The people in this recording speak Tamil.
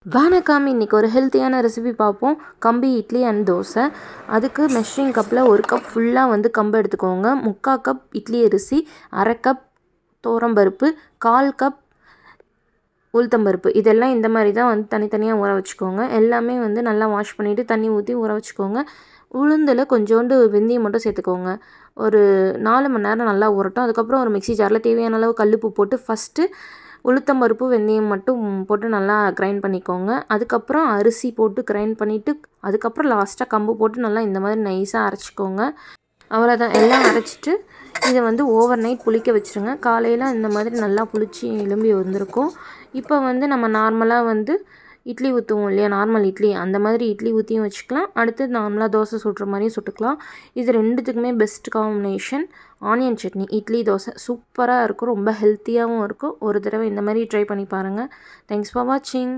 வணக்கம். இன்றைக்கி ஒரு ஹெல்த்தியான ரெசிபி பார்ப்போம். கம்பி இட்லி அண்ட் தோசை. அதுக்கு மெஷரிங் கப்பில் 1 கப் ஃபுல்லாக கம்பு எடுத்துக்கோங்க. 3/4 கப் இட்லி அரிசி, 1/2 கப் துவரம்பருப்பு, 1/4 கப் உளுத்தம்பருப்பு. இதெல்லாம் இந்த மாதிரி தான் தனித்தனியாக ஊற வச்சுக்கோங்க. எல்லாமே நல்லா வாஷ் பண்ணிவிட்டு தண்ணி ஊற்றி ஊற வச்சுக்கோங்க. உளுந்தில் கொஞ்சோண்டு வெந்தயம் மட்டும் சேர்த்துக்கோங்க. ஒரு 4 மணி நேரம் நல்லா ஊறட்டும். அதுக்கப்புறம் ஒரு மிக்ஸி ஜாரில் தேவையான அளவு கல்லுப்பு போட்டு ஃபஸ்ட்டு உளுத்தம்பருப்பு வெந்தயம் மட்டும் போட்டு நல்லா கிரைண்ட் பண்ணிக்கோங்க. அதுக்கப்புறம் அரிசி போட்டு கிரைண்ட் பண்ணிவிட்டு அதுக்கப்புறம் லாஸ்ட்டாக கம்பு போட்டு நல்லா இந்த மாதிரி நைஸாக அரைச்சிக்கோங்க. அவ்வளோதான். எல்லாம் அரைச்சிட்டு இதை ஓவர் நைட் புளிக்க வச்சுருங்க. காலையில் இந்த மாதிரி நல்லா புளிச்சு எலும்பி வந்திருக்கும். இப்போ நம்ம நார்மலாக இட்லி ஊற்றுவோம் இல்லையா, நார்மல் இட்லி, அந்த மாதிரி இட்லி ஊற்றியும் வச்சுக்கலாம். அடுத்து நார்மலாக தோசை சுடுற மாதிரியும் சுட்டுக்கலாம். இது ரெண்டுத்துக்குமே best combination onion chutney. Idli dosa சூப்பராக இருக்கும். ரொம்ப ஹெல்த்தியாகவும் இருக்கும். ஒரு தடவை இந்த மாதிரி ட்ரை பண்ணி பாருங்கள். தேங்க்ஸ் ஃபார் வாட்சிங்.